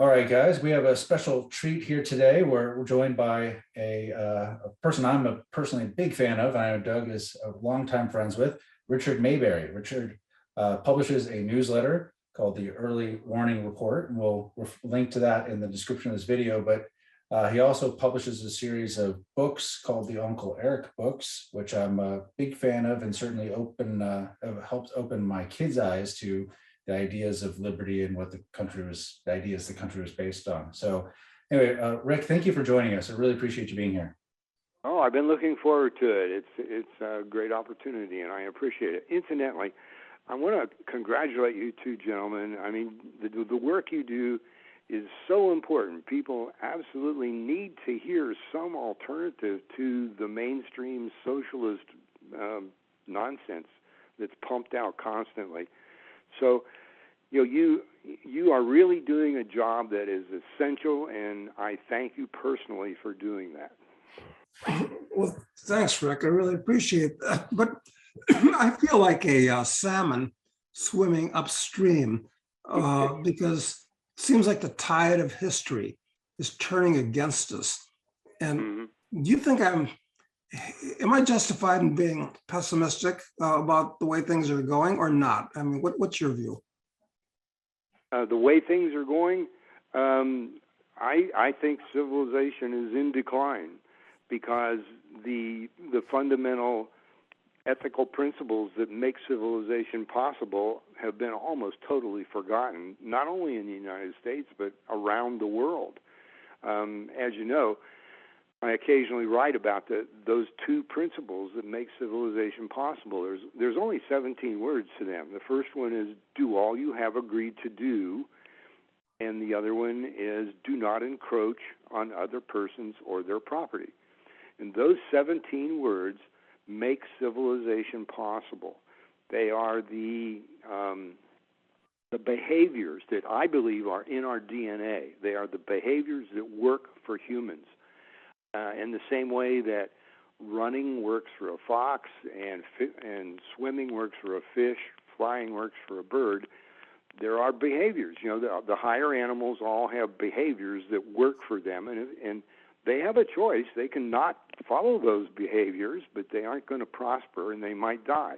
All right, guys, we have a special treat here today. We're joined by a person I'm personally a big fan of, and I know Doug is a longtime friends with, Richard Maybury. Richard publishes a newsletter called the Early Warning Report, and we'll link to that in the description of this video. But he also publishes a series of books called the Uncle Eric books, which I'm a big fan of, and certainly helped open my kids' eyes to the ideas of liberty and what the ideas the country was based on. So anyway, Rick, thank you for joining us. I really appreciate you being here. Oh, I've been looking forward to it. It's a great opportunity, and I appreciate it. Incidentally, I want to congratulate you two gentlemen. I mean, the work you do is so important. People absolutely need to hear some alternative to the mainstream socialist nonsense that's pumped out constantly. So, you are really doing a job that is essential, and I thank you personally for doing that. Well, thanks, Rick. I really appreciate that. But I feel like a salmon swimming upstream because it seems like the tide of history is turning against us. And do you think am I justified in being pessimistic about the way things are going or not? I mean, what's your view? The way things are going, I think civilization is in decline because the fundamental ethical principles that make civilization possible have been almost totally forgotten, not only in the United States, but around the world. As you know, I occasionally write about those two principles that make civilization possible. There's only 17 words to them. The first one is do all you have agreed to do, and the other one is do not encroach on other persons or their property. And those 17 words make civilization possible. They are the behaviors that I believe are in our DNA. They are the behaviors that work for humans. In the same way that running works for a fox and swimming works for a fish, flying works for a bird, there are behaviors. The higher animals all have behaviors that work for them, and they have a choice. They can not follow those behaviors, but they aren't going to prosper, and they might die.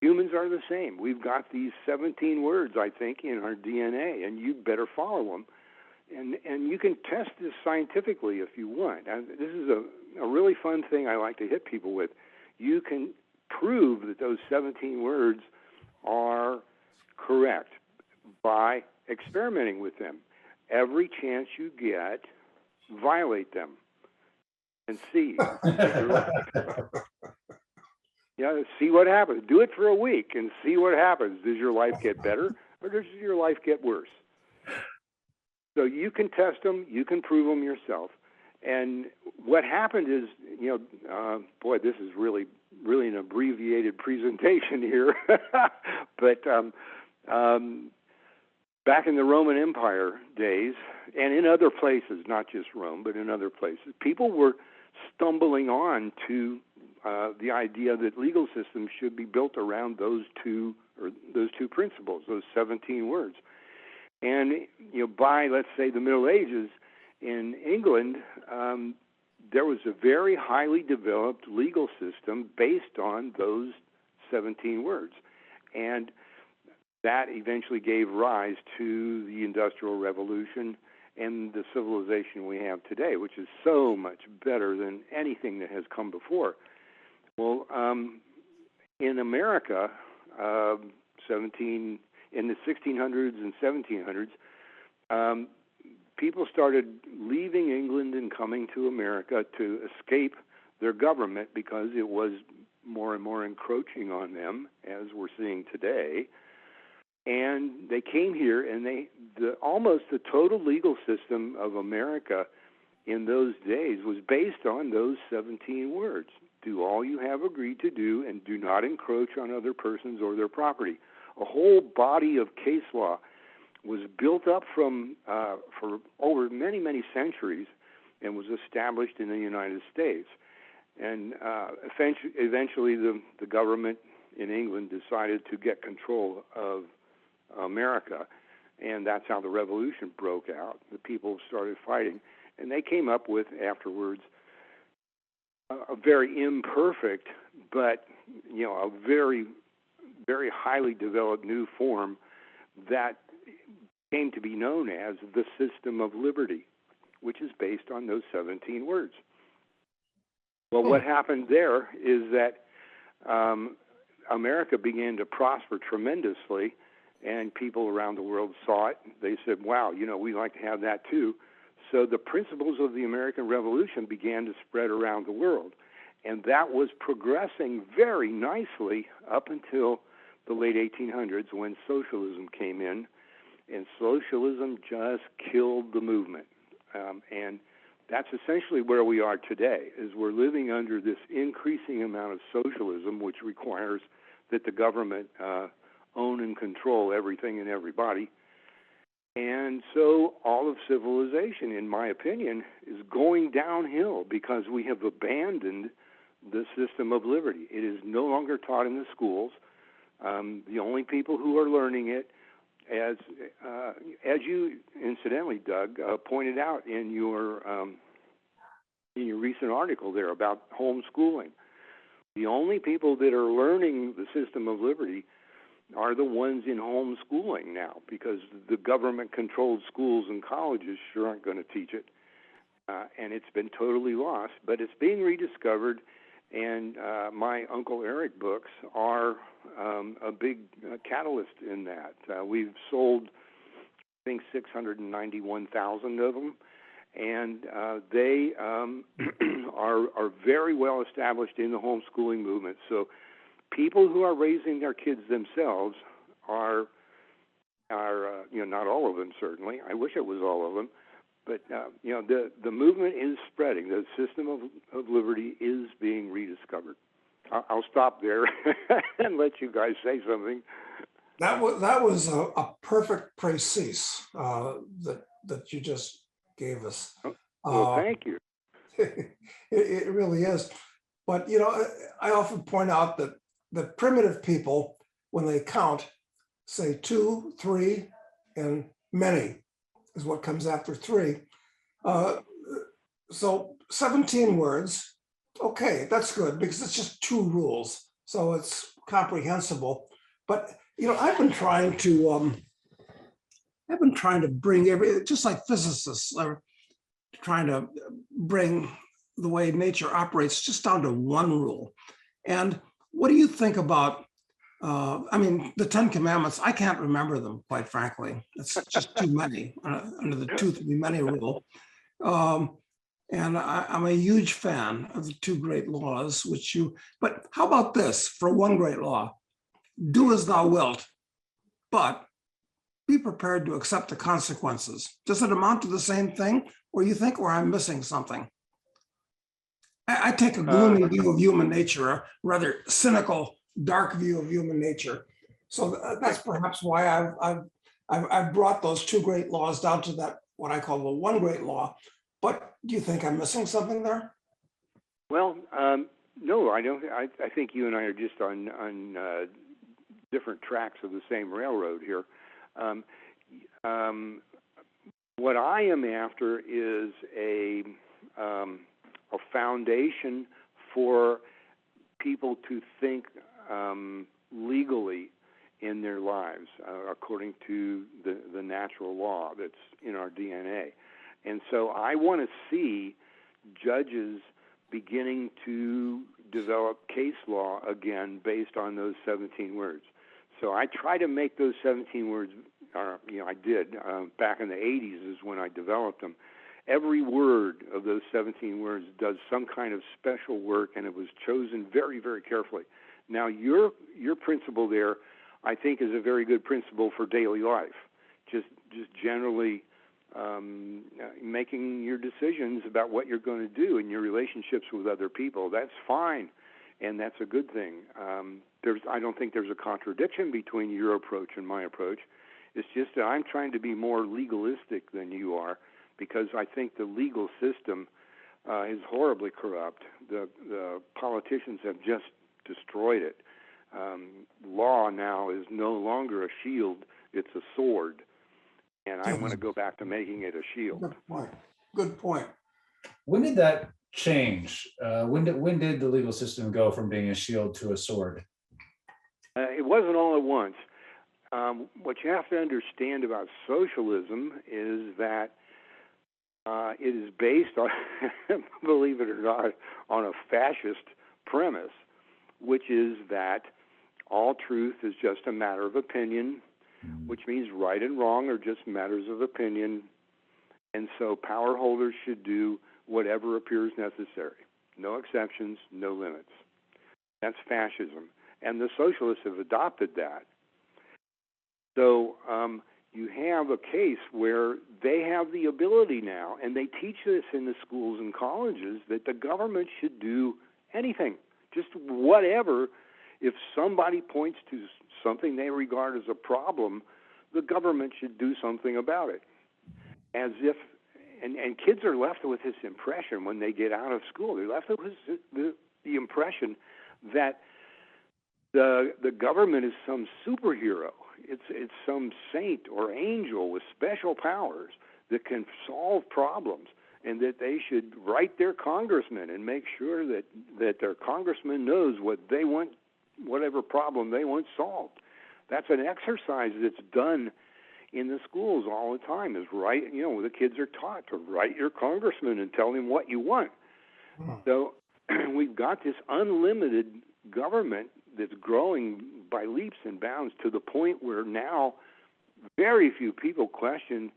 Humans are the same. We've got these 17 words, I think, in our DNA, and you better follow them. And you can test this scientifically if you want. And this is a really fun thing I like to hit people with. You can prove that those 17 words are correct by experimenting with them. Every chance you get, violate them and see. See what happens. Do it for a week and see what happens. Does your life get better or does your life get worse? So you can test them, you can prove them yourself. And what happened is, boy, this is really an abbreviated presentation here. But back in the Roman Empire days, and in other places, not just Rome, but in other places, people were stumbling on to the idea that legal systems should be built around those two principles, those 17 words. And by, let's say, the Middle Ages in England, there was a very highly developed legal system based on those 17 words. And that eventually gave rise to the Industrial Revolution and the civilization we have today, which is so much better than anything that has come before. Well, in America, in the 1600s and 1700s, people started leaving England and coming to America to escape their government because it was more and more encroaching on them, as we're seeing today. And they came here, and almost the total legal system of America in those days was based on those 17 words. Do all you have agreed to do, and do not encroach on other persons or their property. A whole body of case law was built up for over many, many centuries and was established in the United States. And eventually the government in England decided to get control of America And that's how the revolution broke out. The people started fighting, and they came up with, afterwards, a very imperfect, but, a very, very highly developed new form that came to be known as the system of liberty, which is based on those 17 words. Well, what happened there is that America began to prosper tremendously, and people around the world saw it. They said, wow, we'd like to have that too. So the principles of the American Revolution began to spread around the world. And that was progressing very nicely up until the late 1800s when socialism came in. And socialism just killed the movement. And that's essentially where we are today, is we're living under this increasing amount of socialism, which requires that the government own and control everything and everybody. And so all of civilization, in my opinion, is going downhill because we have abandoned the system of liberty. It is no longer taught in the schools. The only people who are learning it, as you incidentally, Doug, pointed out in your recent article there about homeschooling, the only people that are learning the system of liberty are the ones in homeschooling now, because the government-controlled schools and colleges sure aren't going to teach it, and it's been totally lost. But it's being rediscovered, and my Uncle Eric books are a big catalyst in that. We've sold, I think, 691,000 of them, and they are very well established in the homeschooling movement. So people who are raising their kids themselves are not all of them, certainly. I wish it was all of them, but the movement is spreading. The system of liberty is being rediscovered. I'll stop there and let you guys say something. That was a perfect précis that you just gave us. Well, thank you. It really is. But I often point out that the primitive people, when they count, say 2, 3, and many is what comes after 3. So 17 words, okay, that's good because it's just 2 rules, so it's comprehensible. But I've been trying to bring just like physicists are trying to bring the way nature operates just down to 1 rule. And what do you think about, the 10 Commandments? I can't remember them, quite frankly. It's just too many under the 2, 3 many rule. And I'm a huge fan of the 2 great laws, but how about this for 1 great law? Do as thou wilt, but be prepared to accept the consequences. Does it amount to the same thing, or you think, or I'm missing something? I take a gloomy view of human nature, a rather cynical, dark view of human nature. So that's perhaps why I've brought those 2 great laws down to that, what I call the 1 great law. But do you think I'm missing something there? Well, no, I don't. I think you and I are just on different tracks of the same railroad here. What I am after is a foundation for people to think legally in their lives, according to the natural law that's in our DNA. And so I want to see judges beginning to develop case law again based on those 17 words. So I try to make those 17 words, I did, back in the 80s is when I developed them. Every word of those 17 words does some kind of special work, and it was chosen very, very carefully. Now, your principle there, I think, is a very good principle for daily life. Just generally making your decisions about what you're going to do in your relationships with other people. That's fine, and that's a good thing. I don't think there's a contradiction between your approach and my approach. It's just that I'm trying to be more legalistic than you are, because I think the legal system is horribly corrupt. The politicians have just destroyed it. Law now is no longer a shield, it's a sword. And I want to go back to making it a shield. Good point. Good point. When did that change? When did the legal system go from being a shield to a sword? It wasn't all at once. What you have to understand about socialism is that it is based on, believe it or not, on a fascist premise, which is that all truth is just a matter of opinion, which means right and wrong are just matters of opinion. And so power holders should do whatever appears necessary. No exceptions, no limits. That's fascism. And the socialists have adopted that. So you have a case where they have the ability now, and they teach this in the schools and colleges, that the government should do anything, just whatever. If somebody points to something they regard as a problem, the government should do something about it. As if, and kids are left with this impression when they get out of school. They're left with the impression that the government is some superhero. It's some saint or angel with special powers that can solve problems, and that they should write their congressman and make sure that their congressman knows what they want, whatever problem they want solved. That's an exercise that's done in the schools all the time. Is write, the kids are taught to write your congressman and tell him what you want. So we've got this unlimited government that's growing by leaps and bounds to the point where now very few people question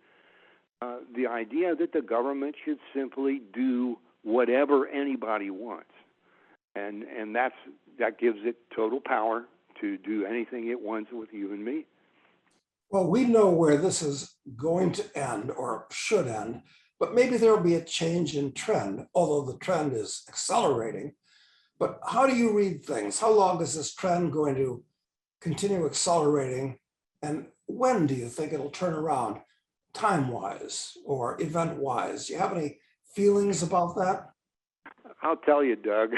the idea that the government should simply do whatever anybody wants, and that gives it total power to do anything it wants with you and me. Well, we know where this is going to end or should end, but maybe there will be a change in trend, although the trend is accelerating. But how do you read things? How long is this trend going to continue accelerating? And when do you think it'll turn around, time-wise or event-wise? Do you have any feelings about that? I'll tell you, Doug.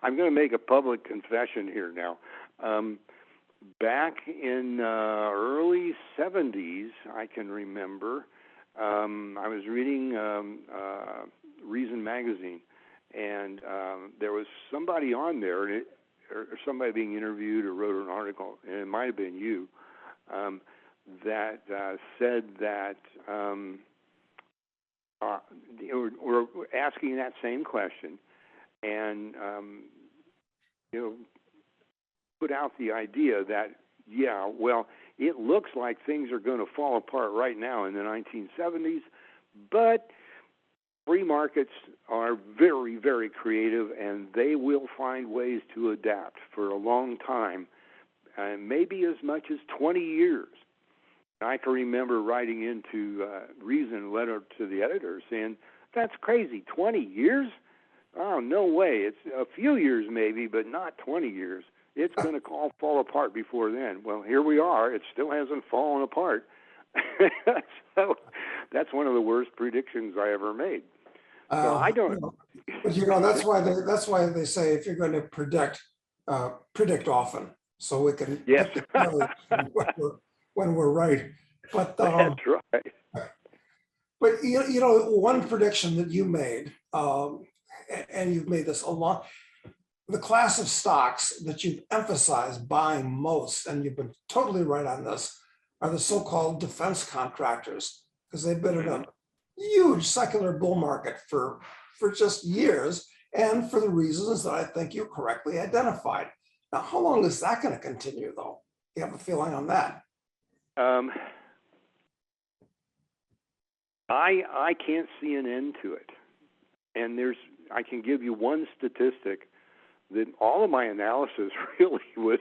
I'm going to make a public confession here now. Back in early 70s, I can remember, I was reading Reason magazine, and there was somebody on there, or somebody being interviewed or wrote an article, and it might have been you, that said that we're asking that same question, and put out the idea that, it looks like things are going to fall apart right now in the 1970s, but free markets are very, very creative, and they will find ways to adapt for a long time, maybe as much as 20 years. I can remember writing into Reason a letter to the editor saying, that's crazy, 20 years? Oh, no way. It's a few years maybe, but not 20 years. It's going to all fall apart before then. Well, here we are. It still hasn't fallen apart. So that's one of the worst predictions I ever made. So I don't. That's why they say if you're going to predict often, so we can when we're right. But that's right. But one prediction that you made, and you've made this a lot. The class of stocks that you've emphasized buying most, and you've been totally right on this, are the so-called defense contractors, because they've been in a huge secular bull market for just years, and for the reasons that I think you correctly identified. Now, how long is that going to continue, though? You have a feeling on that? I can't see an end to it, and I can give you one statistic that all of my analysis really was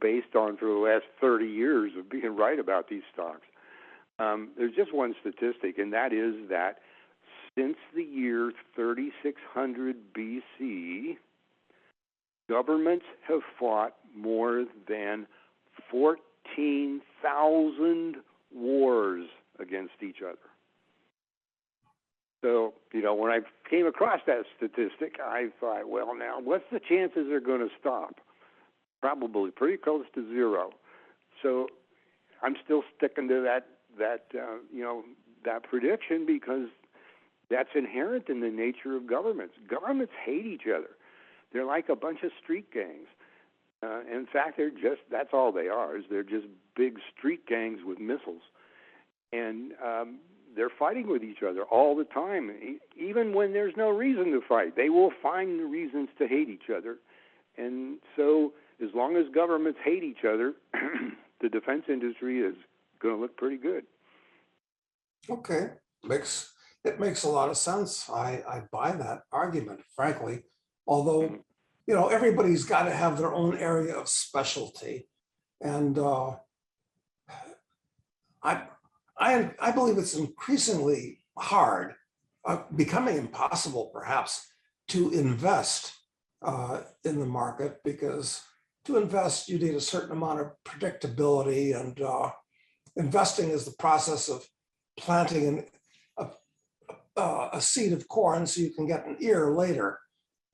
based on for the last 30 years of being right about these stocks. There's just one statistic, and that is that since the year 3600 BC, governments have fought more than 14,000 wars against each other. So, when I came across that statistic, I thought, well, now, what's the chances they're going to stop? Probably pretty close to zero. So I'm still sticking to that prediction, because that's inherent in the nature of governments. Governments hate each other. They're like a bunch of street gangs. In fact, that's all they are, is they're just big street gangs with missiles. And they're fighting with each other all the time. Even when there's no reason to fight, they will find the reasons to hate each other. And so as long as governments hate each other, the defense industry is going to look pretty good. Okay, it makes a lot of sense. I buy that argument, frankly. Although, everybody's got to have their own area of specialty, and I believe it's increasingly hard, becoming impossible, perhaps, to invest in the market, because to invest you need a certain amount of predictability, and investing is the process of planting a seed of corn so you can get an ear later.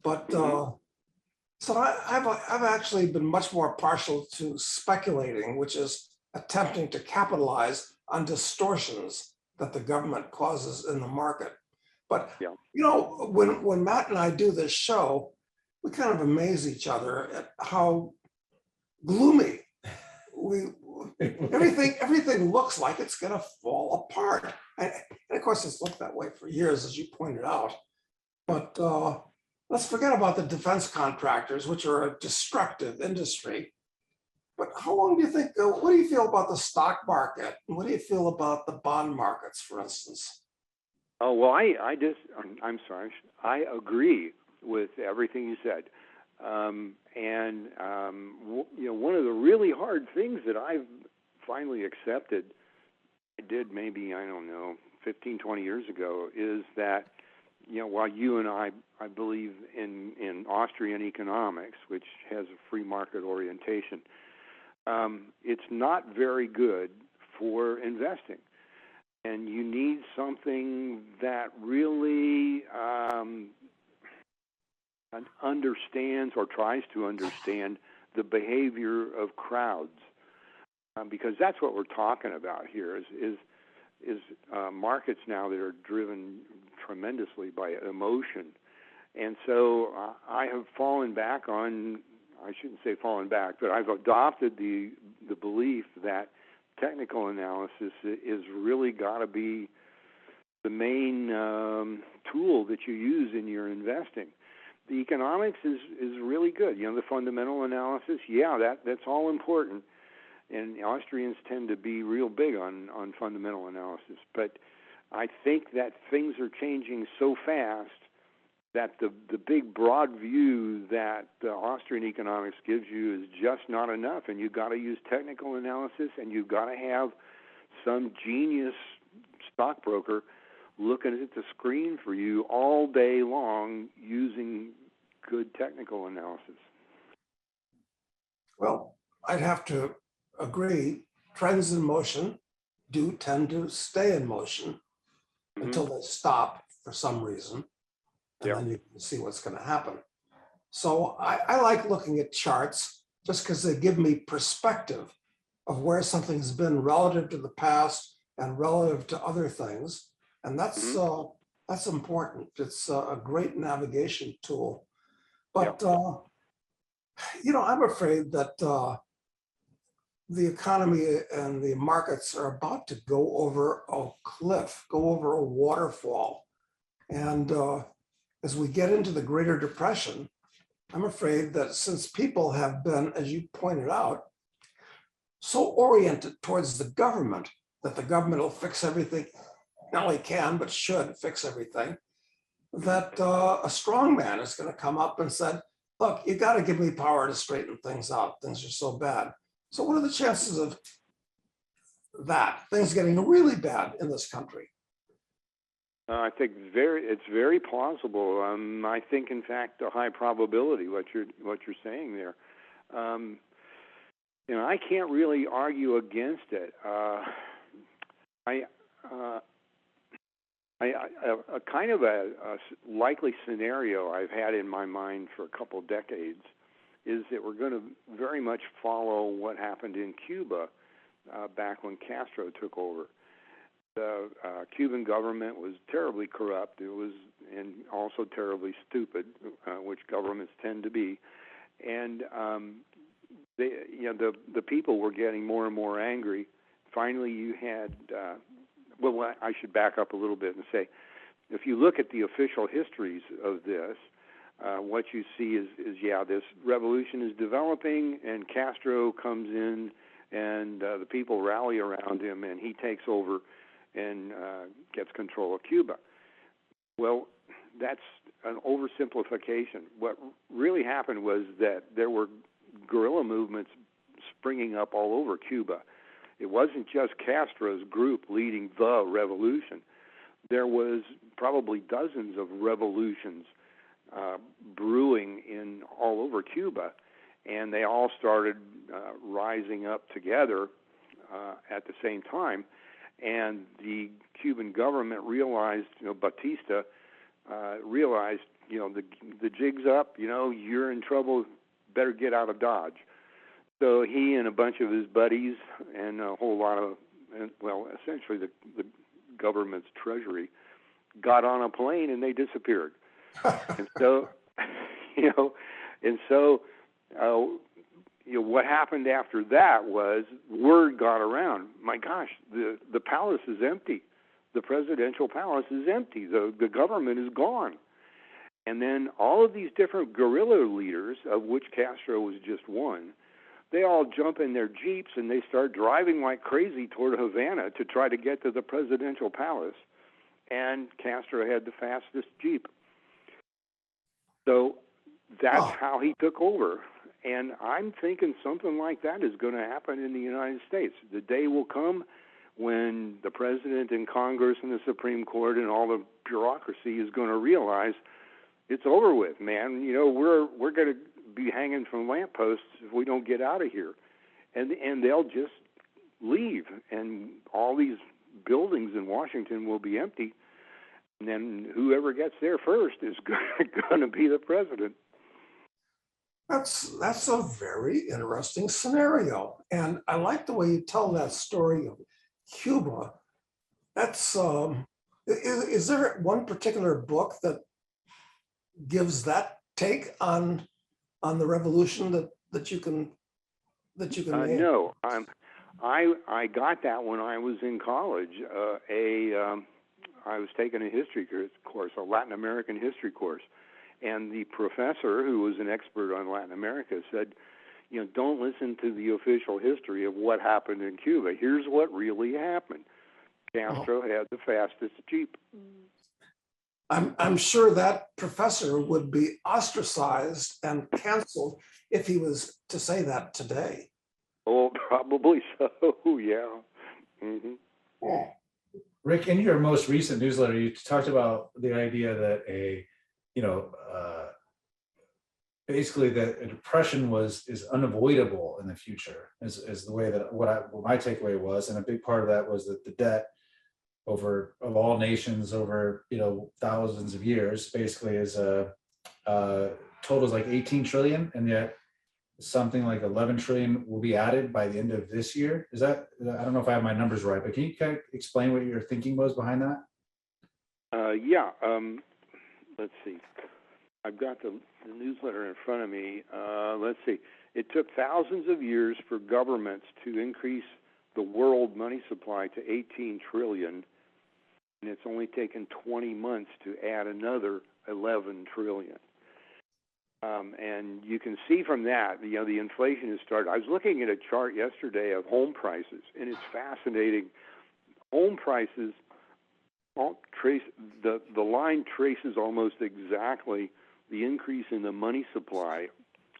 But so I've actually been much more partial to speculating, which is attempting to capitalize on distortions that the government causes in the market. But when Matt and I do this show, we kind of amaze each other at how gloomy everything looks like it's going to fall apart. And of course, it's looked that way for years, as you pointed out. But let's forget about the defense contractors, which are a destructive industry. But how long do you think, what do you feel about the stock market? And what do you feel about the bond markets, for instance? Oh, well, I'm sorry. I agree with everything you said. One of the really hard things that I've finally accepted, I did maybe, 15, 20 years ago, is that, while you and I believe in Austrian economics, which has a free market orientation, it's not very good for investing. And you need something that really understands or tries to understand the behavior of crowds, because that's what we're talking about here is markets now that are driven tremendously by emotion. And so I have fallen back on, I shouldn't say fallen back, but I've adopted the belief that technical analysis is really got to be the main tool that you use in your investing. The economics is really good. The fundamental analysis, that's all important. And Austrians tend to be real big on fundamental analysis. But I think that things are changing so fast that the big broad view that Austrian economics gives you is just not enough. And you've got to use technical analysis, and you've got to have some genius stockbroker looking at the screen for you all day long using good technical analysis. Well, I'd have to agree. Trends in motion do tend to stay in motion until they stop for some reason, and then you can see what's going to happen. So I like looking at charts just because they give me perspective of where something's been relative to the past and relative to other things. And that's important. It's a great navigation tool. But, I'm afraid that the economy and the markets are about to go over a cliff, go over a waterfall. And as we get into the Greater Depression, I'm afraid that since people have been, as you pointed out, so oriented towards the government, that the government will fix everything, not only can, but should fix everything, that a strong man is going to come up and said, look, you got to give me power to straighten things out. Things are so bad. So what are the chances of that, things getting really bad in this country? I think it's very plausible. I think, in fact, a high probability. What you're saying there. I can't really argue against it. A kind of a likely scenario I've had in my mind for a couple decades is that we're going to very much follow what happened in Cuba back when Castro took over. The Cuban government was terribly corrupt. It was, and also terribly stupid, which governments tend to be. And the people were getting more and more angry. Finally, you had. Well, I should back up a little bit and say, if you look at the official histories of this, what you see is this revolution is developing, and Castro comes in, and the people rally around him, and he takes over and gets control of Cuba. Well, that's an oversimplification. What really happened was that there were guerrilla movements springing up all over Cuba. It wasn't just Castro's group leading the revolution. There was probably dozens of revolutions brewing in all over Cuba, and they all started rising up together at the same time. And the Cuban government realized, Batista realized, the jig's up. You're in trouble. Better get out of Dodge. So he and a bunch of his buddies and a whole lot of, essentially the government's treasury, got on a plane and they disappeared. And so, what happened after that was word got around. My gosh, the palace is empty. The presidential palace is empty. The government is gone. And then all of these different guerrilla leaders, of which Castro was just one, they all jump in their Jeeps and they start driving like crazy toward Havana to try to get to the presidential palace. And Castro had the fastest Jeep. So that's how he took over. And I'm thinking something like that is going to happen in the United States. The day will come when the president and Congress and the Supreme Court and all the bureaucracy is going to realize it's over with, man. We're going to be hanging from lampposts if we don't get out of here. And they'll just leave, and all these buildings in Washington will be empty, and then whoever gets there first is going to be the president. That's a very interesting scenario, and I like the way you tell that story of Cuba. That's is there one particular book that gives that take on the revolution that you can name? No, I got that when I was in college. I was taking a history course, a Latin American history course, and the professor, who was an expert on Latin America, said, don't listen to the official history of what happened in Cuba. Here's what really happened. Castro had the fastest Jeep. I'm sure that professor would be ostracized and canceled if he was to say that today. Oh, probably so, yeah. Mm-hmm. Yeah. Rick, in your most recent newsletter, you talked about the idea that basically that a depression is unavoidable in the future, is the way that what my takeaway was, and a big part of that was that the debt of all nations over thousands of years basically is totals like 18 trillion, and yet something like 11 trillion will be added by the end of this year. Is that, I don't know if I have my numbers right, but can you kind of explain what your thinking was behind that? Let's see. I've got the newsletter in front of me. Let's see. It took thousands of years for governments to increase the world money supply to 18 trillion, and it's only taken 20 months to add another 11 trillion. And you can see from that, the inflation has started. I was looking at a chart yesterday of home prices, and it's fascinating. Home prices, the line traces almost exactly the increase in the money supply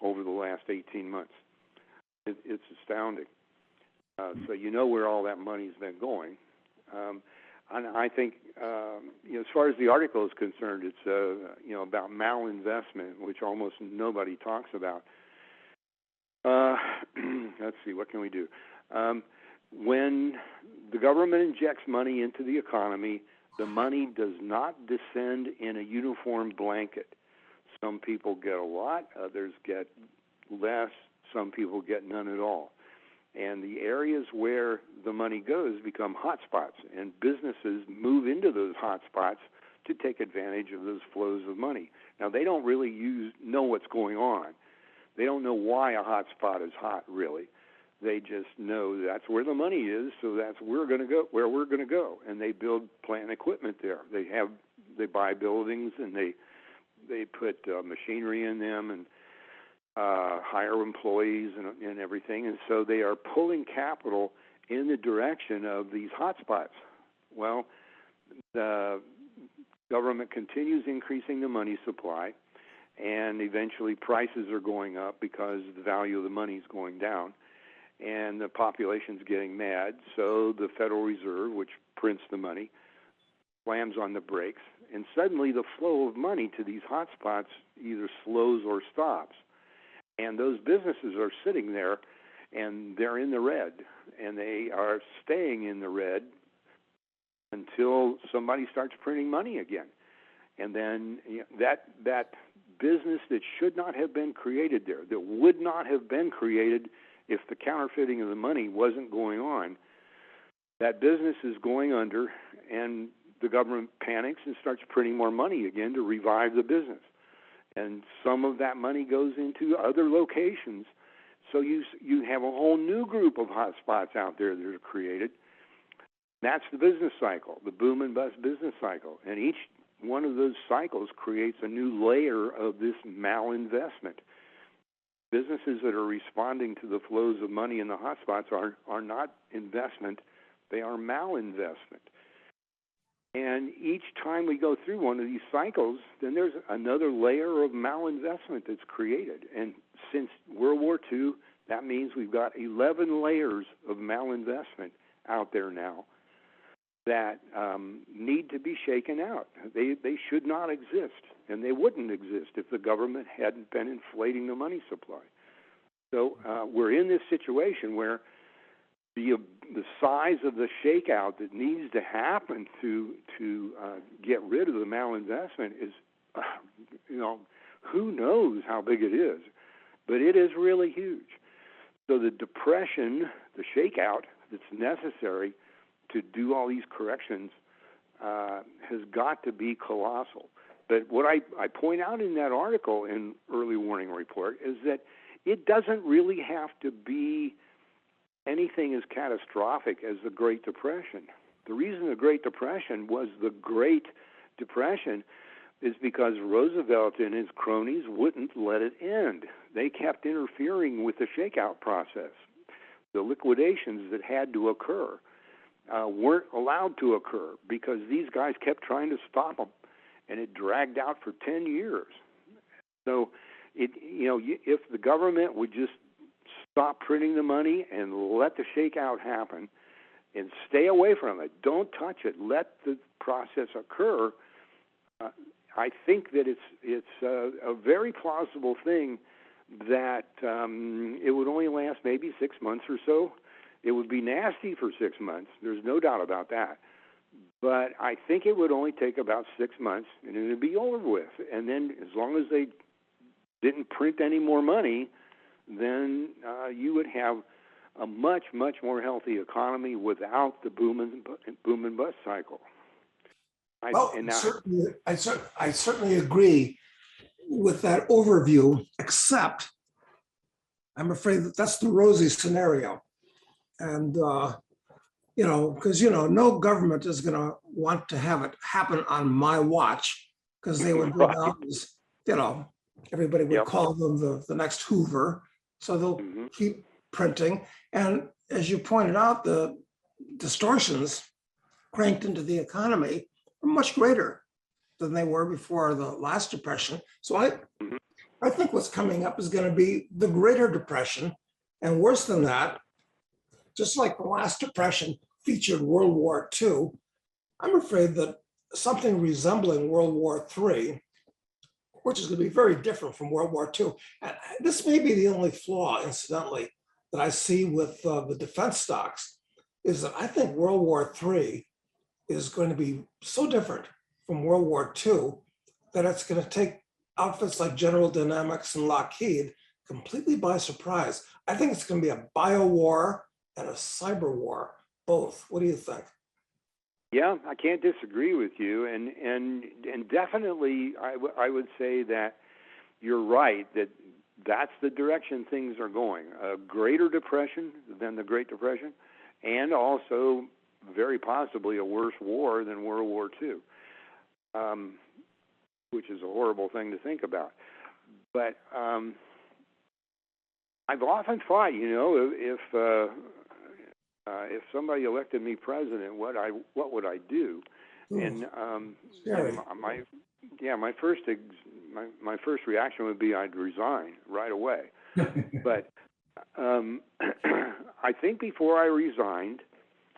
over the last 18 months. It's astounding. So where all that money's been going. And I think, as far as the article is concerned, it's about malinvestment, which almost nobody talks about. Let's see, what can we do? When the government injects money into the economy, the money does not descend in a uniform blanket. Some people get a lot, others get less, some people get none at all. And the areas where the money goes become hotspots, and businesses move into those hotspots to take advantage of those flows of money. Now, they don't really know what's going on. They don't know why a hotspot is hot, really. They just know that's where the money is, so that's where we're going to go. And they build plant and equipment there. They buy buildings, and they put machinery in them, and hire employees and everything. And so they are pulling capital in the direction of these hotspots. Well, the government continues increasing the money supply, and eventually prices are going up because the value of the money is going down, and the population's getting mad. So the Federal Reserve, which prints the money, slams on the brakes, and suddenly the flow of money to these hotspots either slows or stops. And those businesses are sitting there, and they're in the red, and they are staying in the red until somebody starts printing money again. And then that business that should not have been created there, that would not have been created if the counterfeiting of the money wasn't going on, that business is going under, and the government panics and starts printing more money again to revive the business. And some of that money goes into other locations. So you have a whole new group of hotspots out there that are created. That's the business cycle, the boom and bust business cycle. And each one of those cycles creates a new layer of this malinvestment. Businesses that are responding to the flows of money in the hotspots are not investment, they are malinvestment. And each time we go through one of these cycles, then there's another layer of malinvestment that's created. And since World War II, that means we've got 11 layers of malinvestment out there now that need to be shaken out. They should not exist, and they wouldn't exist if the government hadn't been inflating the money supply. So we're in this situation where the size of the shakeout that needs to happen to get rid of the malinvestment is, who knows how big it is, but it is really huge. So the depression, the shakeout that's necessary to do all these corrections has got to be colossal. But what I point out in that article in Early Warning Report is that it doesn't really have to be anything as catastrophic as the Great Depression. The reason the Great Depression was the Great Depression is because Roosevelt and his cronies wouldn't let it end. They kept interfering with the shakeout process. The liquidations that had to occur weren't allowed to occur because these guys kept trying to stop them, and it dragged out for 10 years. So, if the government would just stop printing the money and let the shakeout happen and stay away from it, don't touch it, let the process occur, I think that it's a very plausible thing that it would only last maybe 6 months or so. It would be nasty for 6 months. There's no doubt about that. But I think it would only take about 6 months, and it would be over with. And then as long as they didn't print any more money, then you would have a much, much more healthy economy without the boom and bust cycle. I certainly agree with that overview, except I'm afraid that that's the rosy scenario. And, because, no government is going to want to have it happen on my watch, because they would go down as, everybody would call them the next Hoover. So they'll keep printing. And as you pointed out, the distortions cranked into the economy are much greater than they were before the last depression. So I think what's coming up is going to be the Greater Depression. And worse than that, just like the last depression featured World War II, I'm afraid that something resembling World War III, which is going to be very different from World War II. And this may be the only flaw, incidentally, that I see with the defense stocks, is that I think World War III is going to be so different from World War II that it's going to take outfits like General Dynamics and Lockheed completely by surprise. I think it's going to be a bio war and a cyber war, both. What do you think? Yeah, I can't disagree with you, and definitely I would say that you're right that that's the direction things are going. A greater depression than the Great Depression, and also very possibly a worse war than World War II, which is a horrible thing to think about. But I've often thought, if somebody elected me president, what would I do? Ooh, And scary. my first reaction would be I'd resign right away. But I think before I resigned,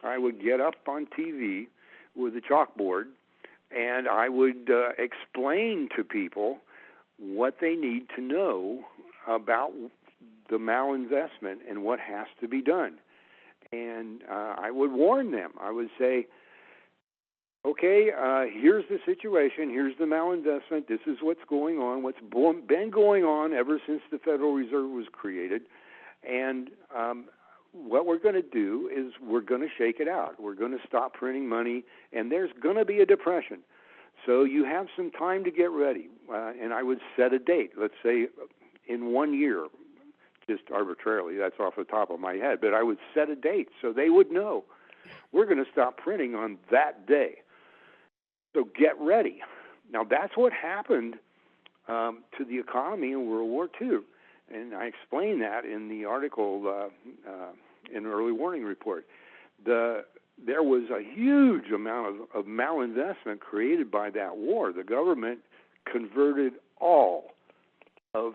I would get up on TV with a chalkboard and I would explain to people what they need to know about the malinvestment and what has to be done. And I would warn them. I would say, okay, here's the situation. Here's the malinvestment. This is what's going on, what's been going on ever since the Federal Reserve was created. And what we're going to do is we're going to shake it out. We're going to stop printing money, and there's going to be a depression. So you have some time to get ready. And I would set a date, let's say in 1 year, just arbitrarily, that's off the top of my head, but I would set a date so they would know we're going to stop printing on that day. So get ready. Now, that's what happened to the economy in World War II. And I explain that in the article in the early warning report. There was a huge amount of malinvestment created by that war. The government converted all of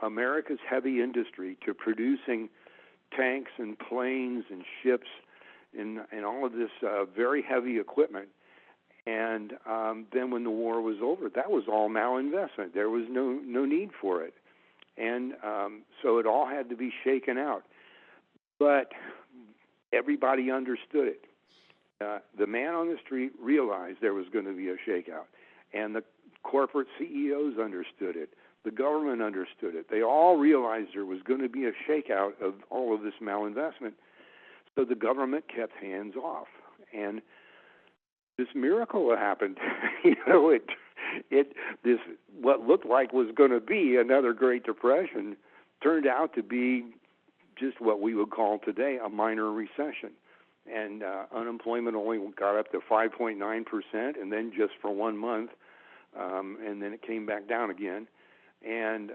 America's heavy industry to producing tanks and planes and ships and all of this very heavy equipment. And then when the war was over, that was all malinvestment. There was no need for it. And so it all had to be shaken out. But everybody understood it. The man on the street realized there was going to be a shakeout. And the corporate CEOs understood it. The government understood it. They all realized there was going to be a shakeout of all of this malinvestment. So the government kept hands off. And this miracle happened. This what looked like was going to be another Great Depression turned out to be just what we would call today a minor recession. And unemployment only got up to 5.9%, and then just for 1 month, and then it came back down again. And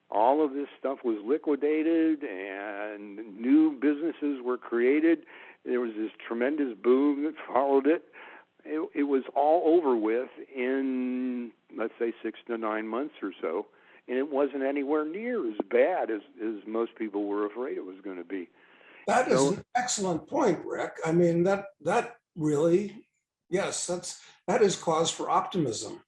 all of this stuff was liquidated, and new businesses were created. There was this tremendous boom that followed it. It was all over with in, let's say, 6 to 9 months or so, and it wasn't anywhere near as bad as most people were afraid it was going to be. That is an excellent point, Rick. I mean, that really, yes, that is cause for optimism.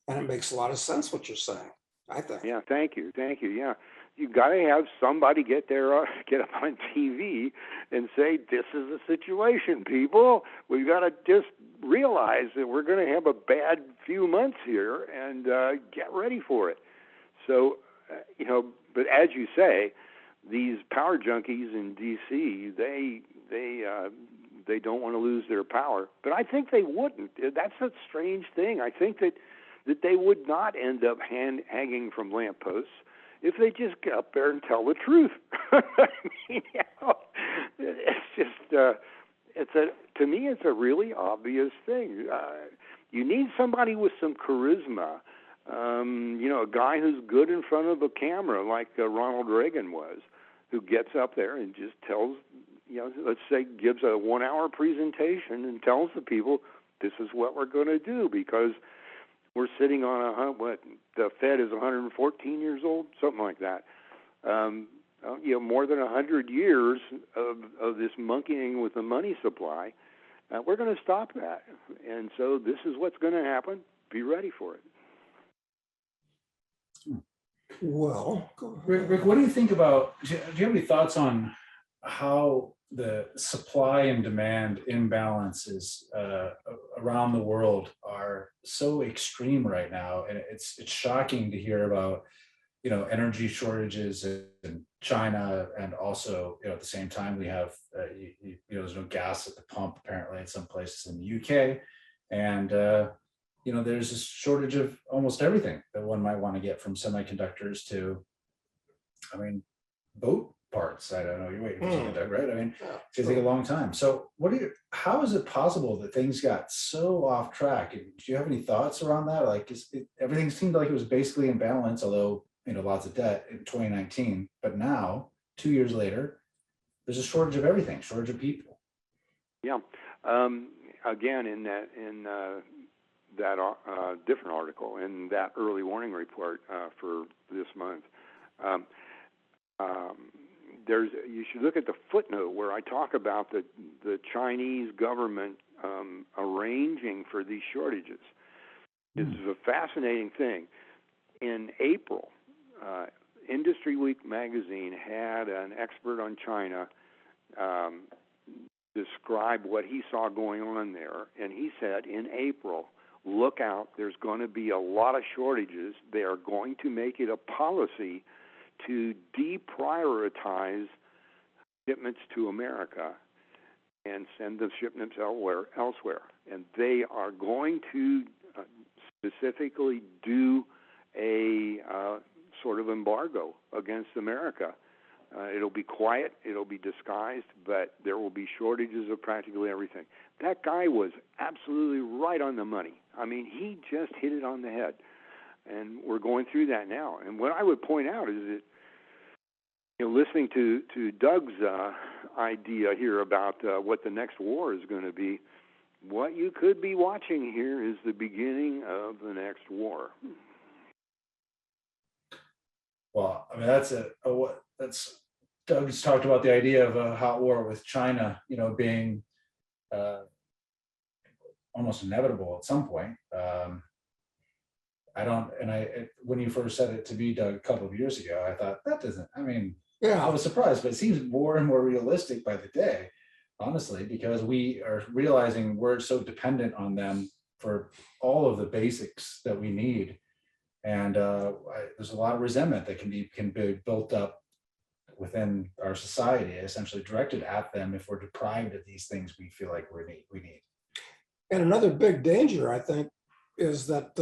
And it makes a lot of sense what you're saying, I think. Yeah, thank you. Yeah, you got to have somebody get up on TV and say, "This is the situation, people. We've got to just realize that we're going to have a bad few months here, and get ready for it." So, but as you say, these power junkies in D.C. they don't want to lose their power, but I think they wouldn't. That's a strange thing. I think that they would not end up hanging from lampposts if they just get up there and tell the truth. I mean, it's just, to me, it's a really obvious thing. You need somebody with some charisma, a guy who's good in front of a camera like Ronald Reagan was, who gets up there and just tells, let's say gives a 1 hour presentation and tells the people, this is what we're going to do because we're sitting on the Fed is 114 years old, something like that. More than 100 years of this monkeying with the money supply. We're going to stop that. And so this is what's going to happen. Be ready for it. Well, Rick, what do you think about, do you have any thoughts on how the supply and demand imbalances around the world are so extreme right now? And it's shocking to hear about energy shortages in China, and also, at the same time, we have, there's no gas at the pump apparently in some places in the UK, and there's a shortage of almost everything that one might want to get, from semiconductors to, boat parts. I don't know. You're waiting for something, Doug, right? It's gonna take a long time. So, how is it possible that things got so off track? Do you have any thoughts around that? Like, everything seemed like it was basically in balance, although lots of debt in 2019. But now, 2 years later, there's a shortage of everything, shortage of people. Yeah. Again, in that different article, in that early warning report for this month, you should look at the footnote where I talk about the Chinese government arranging for these shortages. This is a fascinating thing. In April, Industry Week magazine had an expert on China describe what he saw going on there, and he said, in April, look out, there's going to be a lot of shortages. They are going to make it a policy to deprioritize shipments to America and send the shipments elsewhere. And they are going to specifically do a sort of embargo against America. It'll be quiet, it'll be disguised, but there will be shortages of practically everything. That guy was absolutely right on the money. He just hit it on the head. And we're going through that now. And what I would point out is that, listening to Doug's idea here about what the next war is going to be, what you could be watching here is the beginning of the next war. Well, that's Doug's talked about the idea of a hot war with China, being almost inevitable at some point. When you first said it to me, Doug, a couple of years ago, I thought that doesn't, I was surprised, but it seems more and more realistic by the day, honestly, because we are realizing we're so dependent on them for all of the basics that we need. And there's a lot of resentment that can be built up within our society, essentially directed at them if we're deprived of these things we feel like we need. And another big danger, I think, is that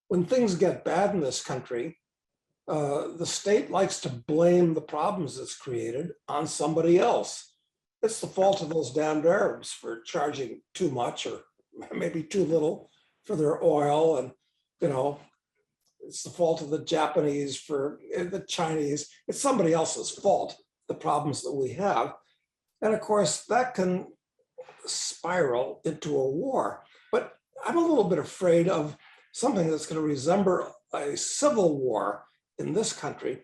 when things get bad in this country, the state likes to blame the problems it's created on somebody else. It's the fault of those damned Arabs for charging too much or maybe too little for their oil. And, it's the fault of the Japanese for the Chinese. It's somebody else's fault, the problems that we have. And of course, that can spiral into a war. But I'm a little bit afraid of something that's going to resemble a civil war in this country,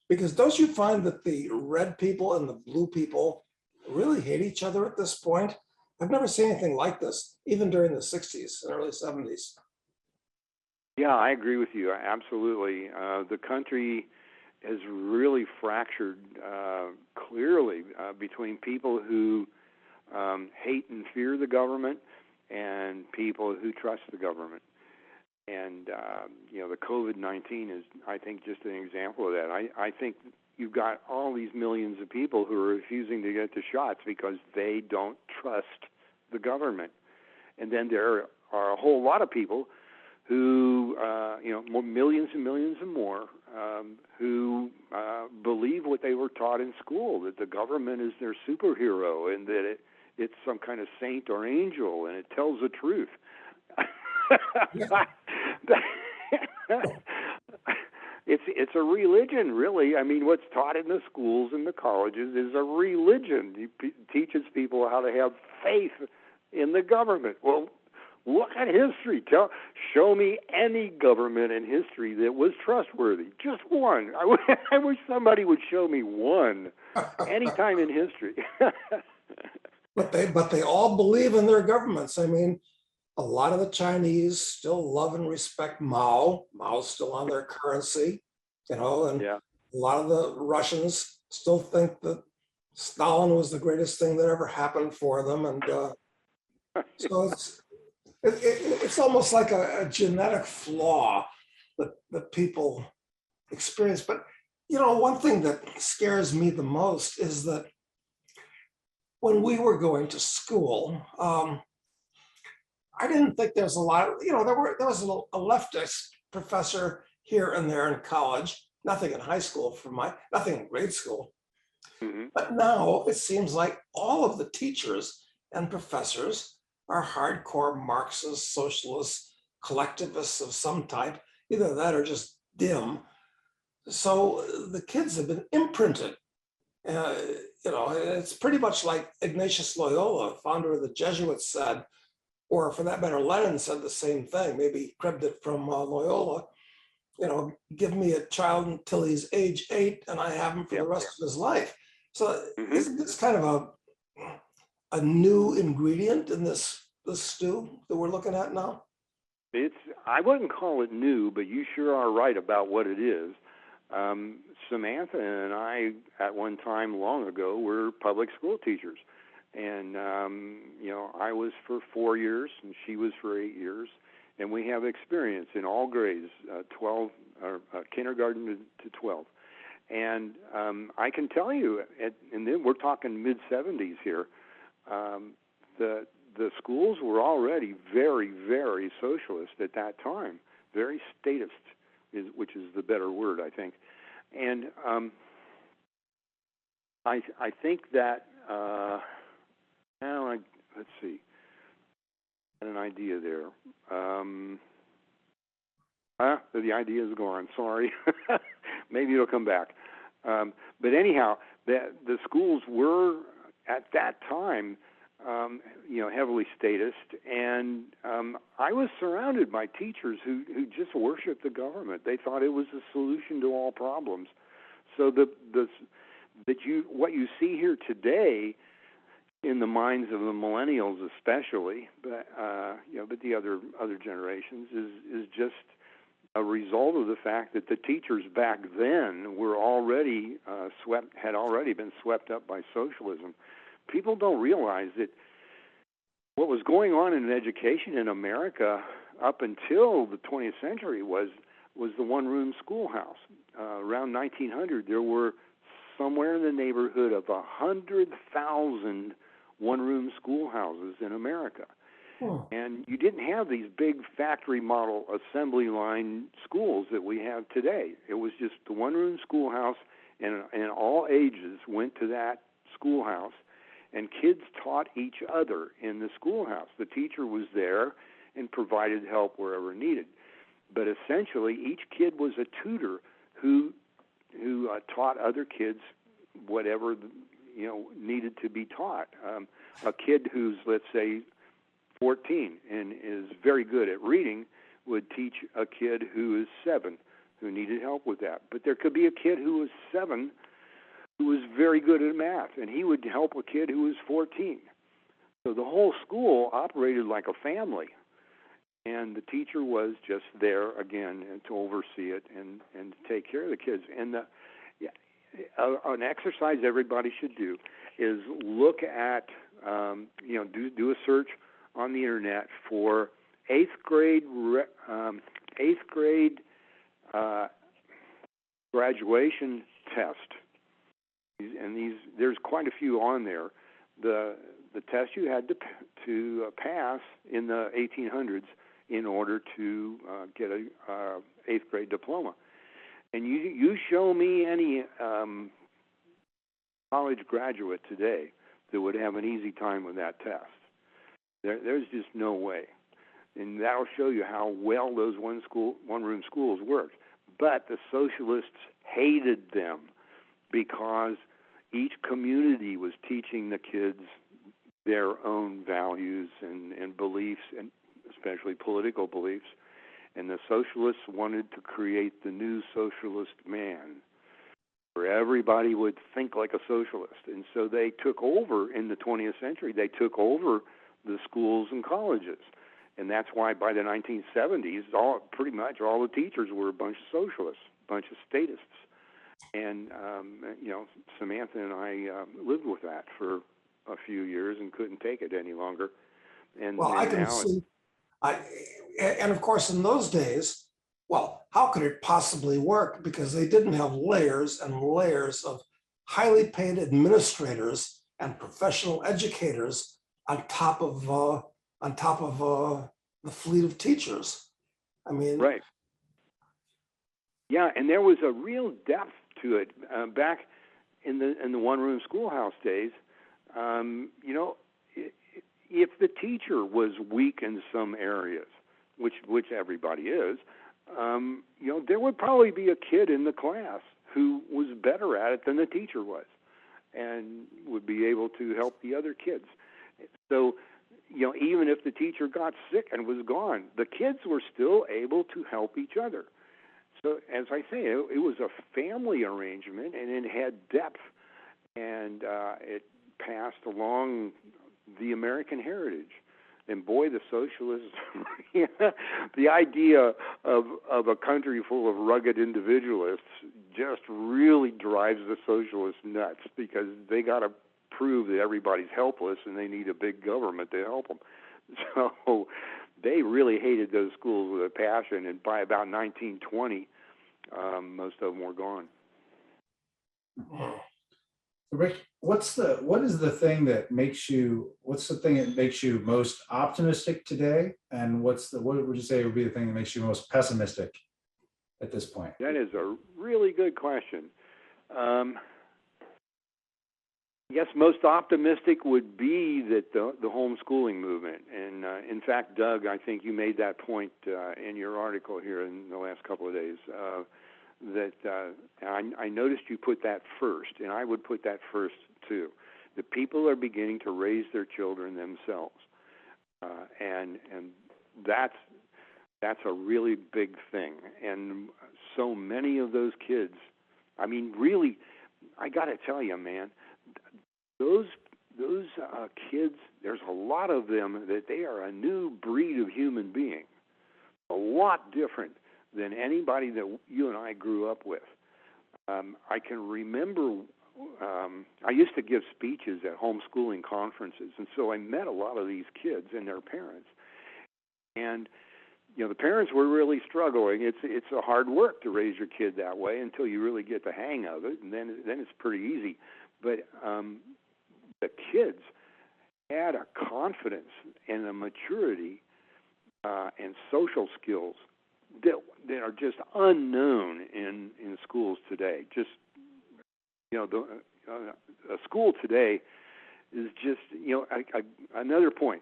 because don't you find that the red people and the blue people really hate each other at this point? I've never seen anything like this, even during the 60s and early 70s. Yeah, I agree with you. Absolutely. The country has really fractured clearly between people who hate and fear the government and people who trust the government. And, the COVID-19 is, I think, just an example of that. I think you've got all these millions of people who are refusing to get the shots because they don't trust the government. And then there are a whole lot of people who, millions and millions and more, who believe what they were taught in school, that the government is their superhero and that it's some kind of saint or angel and it tells the truth. It's a religion, really. What's taught in the schools and the colleges is a religion. It teaches people how to have faith in the government. Well, look at history. Show me any government in history that was trustworthy. Just one. I wish somebody would show me one, any time in history. But they all believe in their governments. A lot of the Chinese still love and respect Mao. Mao's still on their currency, and yeah. A lot of the Russians still think that Stalin was the greatest thing that ever happened for them. And so it's almost like a genetic flaw that people experience. But, one thing that scares me the most is that when we were going to school, I didn't think there was a lot of, there was a leftist professor here and there in college, nothing in high school nothing in grade school. Hmm. But now it seems like all of the teachers and professors are hardcore Marxists, socialists, collectivists of some type, either that or just dim. So the kids have been imprinted. Uh, it's pretty much like Ignatius Loyola, founder of the Jesuits, said, or for that matter, Lenin said the same thing. Maybe he cribbed it from Loyola. Give me a child until he's age 8, and I have him for the rest of his life. So Hmm. isn't this kind of a new ingredient in this stew that we're looking at now? I wouldn't call it new, but you sure are right about what it is. Samantha and I, at one time long ago, were public school teachers. And, I was for 4 years and she was for 8 years. And we have experience in all grades, 12, or kindergarten to 12. And I can tell you, and then we're talking mid-70s here, the schools were already very, very socialist at that time, very statist, which is the better word, I think. And I think that, let's see, I had an idea there. The idea is gone, sorry. Maybe it'll come back. But anyhow, the schools were, at that time, heavily statist, and I was surrounded by teachers who just worshipped the government. They thought it was the solution to all problems. So what you see here today, in the minds of the millennials especially, but the other generations, is just a result of the fact that the teachers back then were already had already been swept up by socialism. People don't realize that what was going on in education in America up until the 20th century was the one-room schoolhouse. Around 1900, there were somewhere in the neighborhood of 100,000 one-room schoolhouses in America. And you didn't have these big factory model assembly line schools that we have today. It was just the one-room schoolhouse, and all ages went to that schoolhouse, and kids taught each other in the schoolhouse. The teacher was there and provided help wherever needed. But essentially, each kid was a tutor who taught other kids whatever needed to be taught. A kid who's, let's say, 14 and is very good at reading would teach a kid who is 7 who needed help with that. But there could be a kid who was 7 who was very good at math, and he would help a kid who was 14. So the whole school operated like a family, and the teacher was just there again to oversee it and to take care of the kids. And an exercise everybody should do is look at do a search on the internet for eighth grade graduation test, and there's quite a few on there. The test you had to pass in the 1800s in order to get a eighth grade diploma. And you show me any college graduate today that would have an easy time with that test. There's just no way. And that'll show you how well those one-room schools worked. But the socialists hated them because each community was teaching the kids their own values and beliefs, and especially political beliefs. And the socialists wanted to create the new socialist man, where everybody would think like a socialist. And so they took over in the 20th century. They took over the schools and colleges. And that's why by the 1970s, pretty much all the teachers were a bunch of socialists, a bunch of statists. And, Samantha and I lived with that for a few years and couldn't take it any longer. And I can see, and of course, in those days, well, how could it possibly work? Because they didn't have layers and layers of highly paid administrators and professional educators on top of the fleet of teachers. I mean, Right. Yeah, and there was a real depth to it back in the one-room schoolhouse days. You know, if the teacher was weak in some areas, which everybody is, you know, there would probably be a kid in the class who was better at it than the teacher was, and would be able to help the other kids. So, you know, even if the teacher got sick and was gone, the kids were still able to help each other. So, as I say, it was a family arrangement, and it had depth, and it passed along the American heritage. And boy, the socialists, the idea of a country full of rugged individualists just really drives the socialists nuts, because they got to prove that everybody's helpless and they need a big government to help them. So they really hated those schools with a passion, and by about 1920, most of them were gone. Rick, what is the thing that makes you most optimistic today? And what would you say would be the thing that makes you most pessimistic at this point? That is a really good question. Yes, most optimistic would be that the homeschooling movement, and in fact, Doug, I think you made that point in your article here in the last couple of days, that I noticed you put that first, and I would put that first too. The people are beginning to raise their children themselves, and that's a really big thing. And so many of those kids, I mean, really, I got to tell you, man, those kids, there's a lot of them that they are a new breed of human being, a lot different than anybody that you and I grew up with. I can remember, I used to give speeches at homeschooling conferences, and so I met a lot of these kids and their parents. And you know, the parents were really struggling. It's a hard work to raise your kid that way until you really get the hang of it, and then it's pretty easy. But the kids had a confidence and a maturity and social skills that are just unknown in schools today. Just, you know, a school today is just, you know, another point.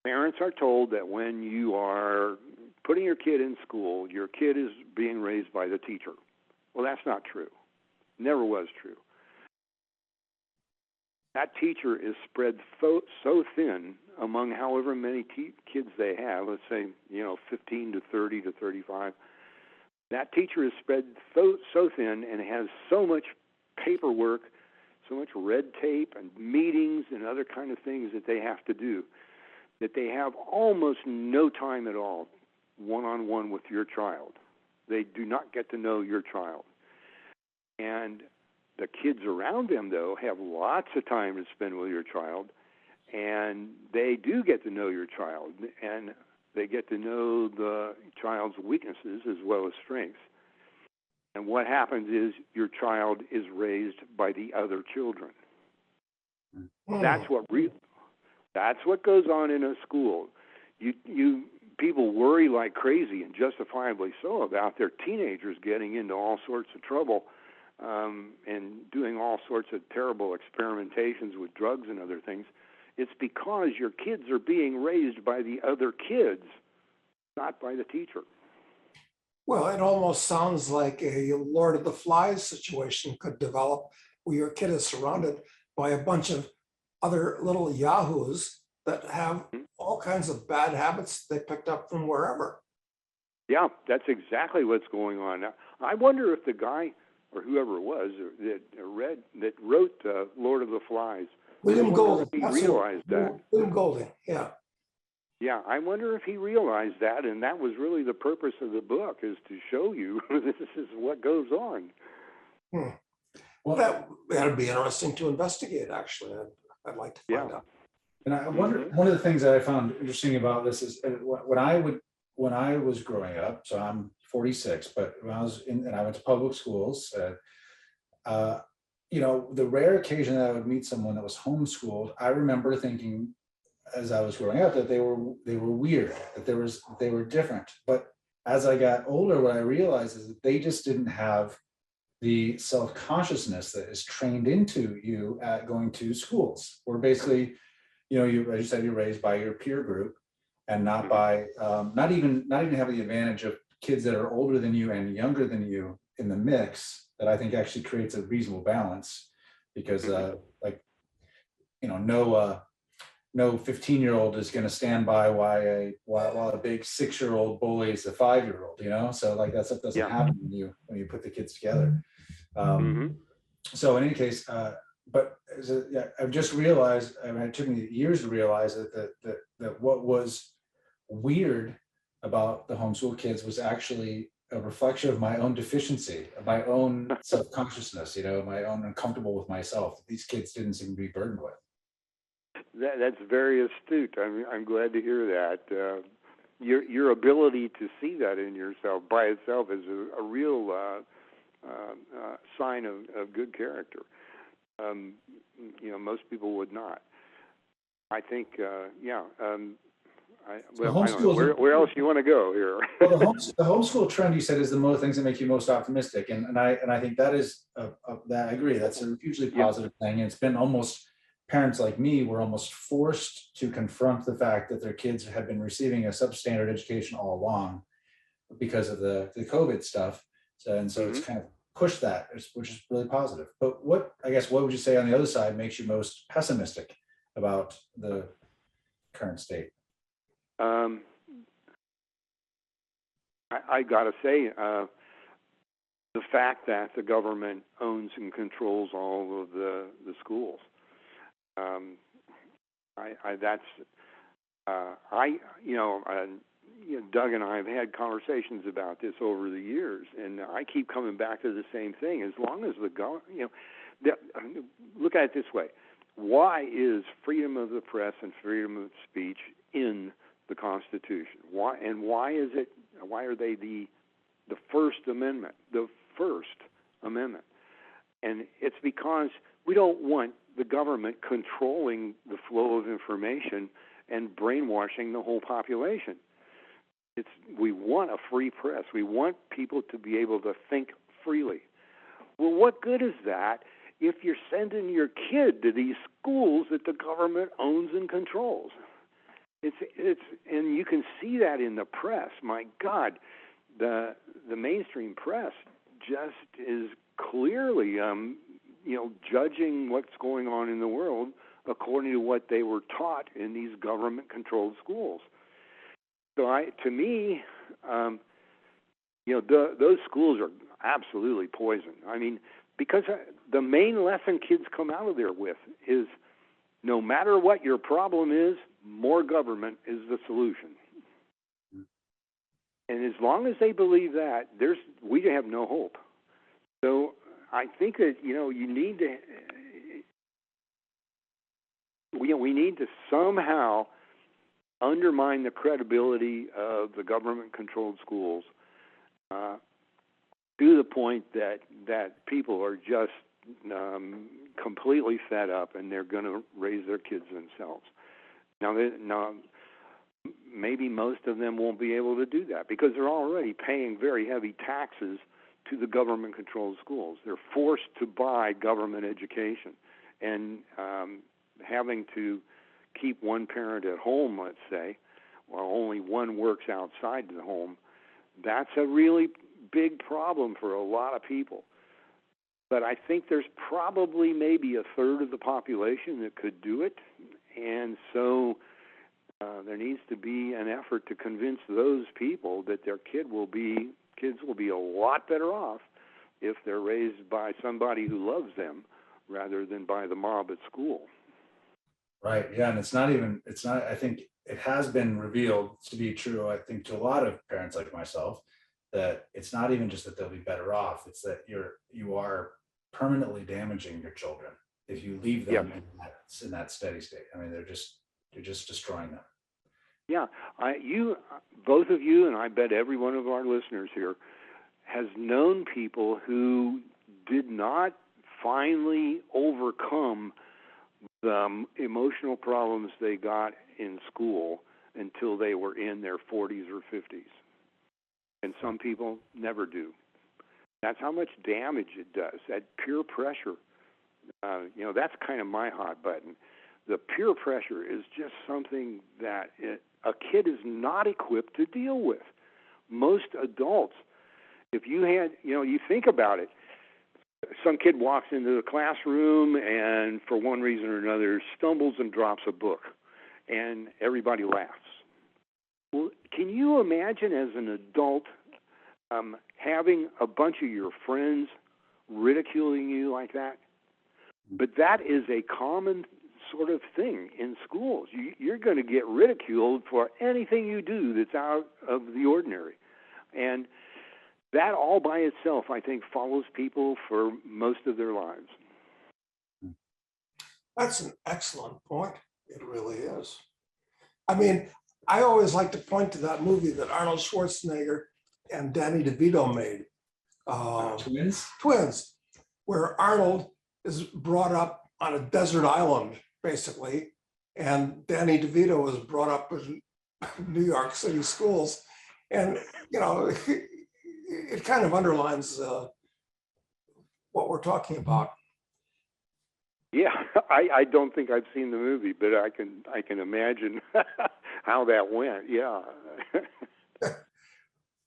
Parents are told that when you are putting your kid in school, your kid is being raised by the teacher. Well, that's not true. Never was true. That teacher is spread so thin among however many kids they have, let's say, you know, 15 to 30 to 35. That teacher is spread so thin and has so much paperwork, so much red tape and meetings and other kind of things that they have to do, that they have almost no time at all one-on-one with your child. They do not get to know your child. And the kids around them, though, have lots of time to spend with your child, and they do get to know your child, and they get to know the child's weaknesses as well as strengths. And what happens is your child is raised by the other children. That's what goes on in a school. You people worry like crazy, and justifiably so, about their teenagers getting into all sorts of trouble and doing all sorts of terrible experimentations with drugs and other things. It's because your kids are being raised by the other kids, not by the teacher. well, it almost sounds like a Lord of the Flies situation could develop, where your kid is surrounded by a bunch of other little yahoos that have all kinds of bad habits they picked up from wherever. Yeah, that's exactly what's going on now. I wonder if the guy or whoever it was that wrote Lord of the Flies, William Golding. He realized that. William Golding, yeah. Yeah, I wonder if he realized that, and that was really the purpose of the book, is to show you this is what goes on. Well, that would be interesting to investigate, actually. I'd like to find out. And I wonder, one of the things that I found interesting about this is when I would when I was growing up, so I'm 46, but when I was in, and I went to public schools, uh, the rare occasion that I would meet someone that was homeschooled, I remember thinking as I was growing up that they were weird, that they were different. But as I got older, what I realized is that they just didn't have the self-consciousness that is trained into you at going to schools, where basically, you, as you said, you're raised by your peer group and not by not even having the advantage of kids that are older than you and younger than you in the mix, that I think actually creates a reasonable balance. Because like, no 15-year-old is going to stand by while a big 6-year-old bullies a 5-year-old, so like that stuff doesn't Yeah. happen when you put the kids together. Mm-hmm. So in any case, but I've just realized, I mean, it took me years to realize that what was weird about the homeschool kids was actually a reflection of my own deficiency, of my own self-consciousness, my own uncomfortable with myself that these kids didn't seem to be burdened with. That's very astute. I'm glad to hear that. Your ability to see that in yourself by itself is a real sign of good character. Most people would not. I think, I don't know. Where else you want to go here? Well, the homeschool trend, you said, is the most things that make you most optimistic, and I think that is that I agree. That's a hugely positive thing. And it's been almost, parents like me were almost forced to confront the fact that their kids had been receiving a substandard education all along because of the COVID stuff. So it's kind of pushed that, which is really positive. But what would you say on the other side makes you most pessimistic about the current state? I gotta say, the fact that the government owns and controls all of the schools. Doug and I have had conversations about this over the years, and I keep coming back to the same thing. As long as the government, look at it this way: why is freedom of the press and freedom of speech in the Constitution? Why is it? Why are they the First Amendment? The First Amendment, and it's because we don't want the government controlling the flow of information and brainwashing the whole population. We want a free press. We want people to be able to think freely. Well, what good is that if you're sending your kid to these schools that the government owns and controls? And you can see that in the press. My God, the mainstream press just is clearly, judging what's going on in the world according to what they were taught in these government-controlled schools. So to me, those schools are absolutely poison. I mean, because the main lesson kids come out of there with is, no matter what your problem is, more government is the solution. And as long as they believe that, we have no hope. So I think that you need to we need to somehow undermine the credibility of the government-controlled schools to the point that people are just completely fed up and they're going to raise their kids themselves. Now, maybe most of them won't be able to do that because they're already paying very heavy taxes to the government-controlled schools. They're forced to buy government education, and having to keep one parent at home, let's say, while only one works outside the home, that's a really big problem for a lot of people. But I think there's probably maybe a third of the population that could do it, and so there needs to be an effort to convince those people that their kids will be a lot better off if they're raised by somebody who loves them rather than by the mob at school. Right. Yeah. And it's not, I think it has been revealed to be true, I think, to a lot of parents like myself, that it's not even just that they'll be better off. It's that you are permanently damaging your children if you leave them in that steady state. I mean, you're just destroying them. Yeah, both of you, and I bet every one of our listeners here has known people who did not finally overcome the emotional problems they got in school until they were in their 40s or 50s. And some people never do. That's how much damage it does, that peer pressure. That's kind of my hot button. The peer pressure is just something that a kid is not equipped to deal with. Most adults, if you had, you think about it, some kid walks into the classroom and for one reason or another stumbles and drops a book, and everybody laughs. Well, can you imagine as an adult having a bunch of your friends ridiculing you like that? But that is a common sort of thing in schools. You're going to get ridiculed for anything you do that's out of the ordinary. And that all by itself, I think, follows people for most of their lives. That's an excellent point. It really is. I mean, I always like to point to that movie that Arnold Schwarzenegger and Danny DeVito made. Twins, where Arnold is brought up on a desert island, basically, and Danny DeVito was brought up in New York City schools. And, it kind of underlines what we're talking about. Yeah, I don't think I've seen the movie, but I can imagine how that went. Yeah.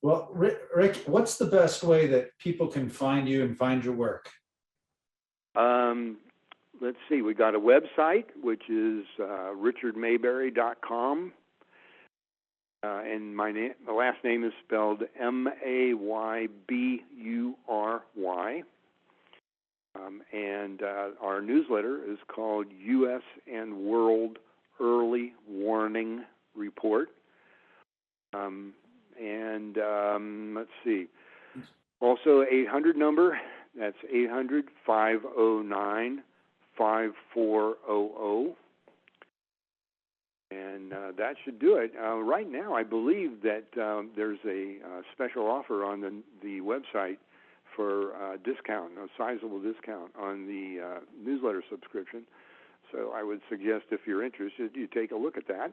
Well, Rick, what's the best way that people can find you and find your work? Let's see. We got a website, which is richardmaybury.com. And the last name is spelled Maybury. And our newsletter is called U.S. and World Early Warning Report. Let's see. Also, 800 number. That's 800-509-5400. And that should do it. Right now, I believe that there's a special offer on the website for a discount, a sizable discount on the newsletter subscription. So I would suggest, if you're interested, you take a look at that.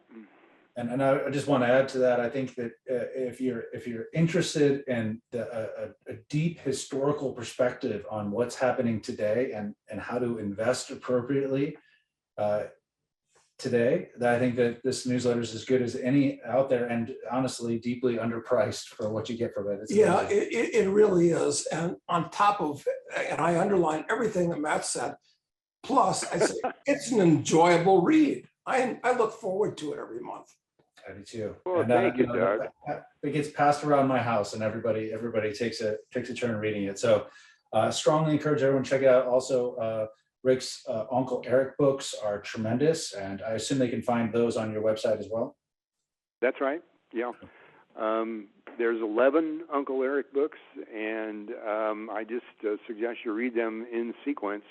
And I just want to add to that. I think that if you're interested in a deep historical perspective on what's happening today and how to invest appropriately today, that I think that this newsletter is as good as any out there, and honestly, deeply underpriced for what you get from it. It really is. And on top of, and I underline everything that Matt said, plus I say it's an enjoyable read. I look forward to it every month. I do too. Well, and thank you, Doug. It gets passed around my house, and everybody takes a turn reading it. So strongly encourage everyone to check it out. Also, Rick's Uncle Eric books are tremendous, and I assume they can find those on your website as well. That's right. Yeah. There's 11 Uncle Eric books, and I just suggest you read them in sequence.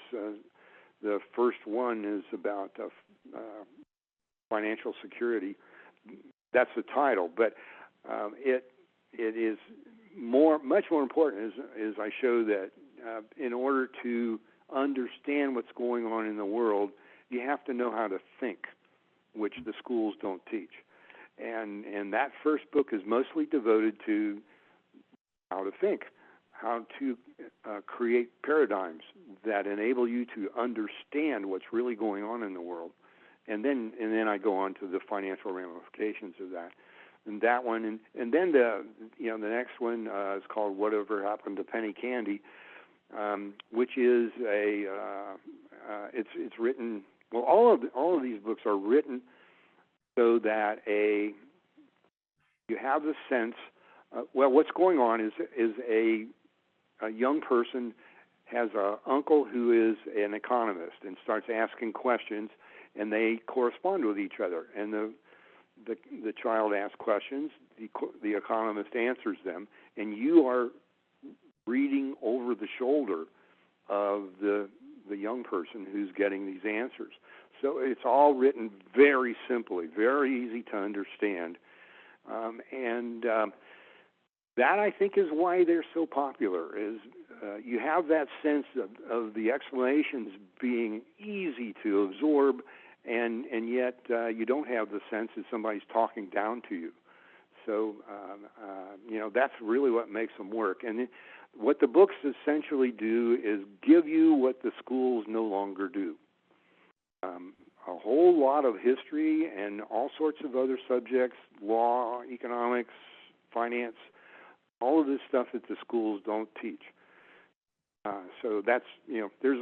The first one is about financial security. That's the title, but it is much more important. Is I show that in order to understand what's going on in the world, you have to know how to think, which the schools don't teach. And that first book is mostly devoted to how to think, how to create paradigms that enable you to understand what's really going on in the world. And then I go on to the financial ramifications of that. And that one, and then the next one is called Whatever Happened to Penny Candy, which is it's written. Well, all of these books are written so that you have the sense. What's going on is a young person has an uncle who is an economist and starts asking questions, and they correspond with each other. And the child asks questions, the economist answers them, and you are reading over the shoulder of the young person who's getting these answers. So it's all written very simply, very easy to understand. That, I think, is why they're so popular, is you have that sense of the explanations being easy to absorb, and yet you don't have the sense that somebody's talking down to you. So, that's really what makes them work. And what the books essentially do is give you what the schools no longer do. A whole lot of history and all sorts of other subjects, law, economics, finance, all of this stuff that the schools don't teach. So that's, there's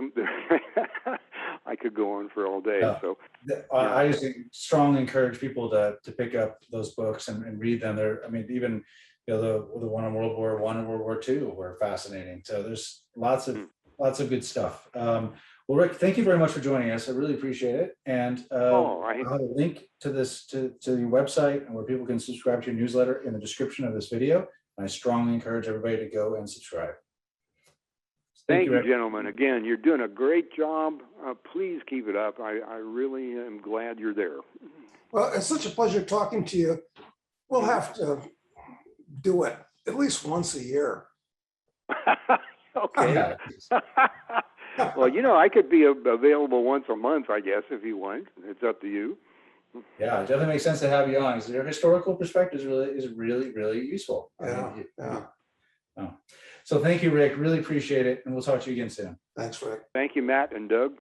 I could go on for all day. Yeah. So I just strongly encourage people to pick up those books and read them. Even the one on World War I and World War II were fascinating. So there's lots of good stuff. Well, Rick, thank you very much for joining us. I really appreciate it. And I'll have a link to this to your website and where people can subscribe to your newsletter in the description of this video. And I strongly encourage everybody to go and subscribe. Thank you, gentlemen. Again, you're doing a great job. Please keep it up. I really am glad you're there. Well, it's such a pleasure talking to you. We'll have to do it at least once a year. Okay. Well, I could be available once a month, I guess, if you want. It's up to you. Yeah, it definitely makes sense to have you on. Because your historical perspective is really useful. So thank you, Rick. Really appreciate it. And we'll talk to you again soon. Thanks, Rick. Thank you, Matt and Doug.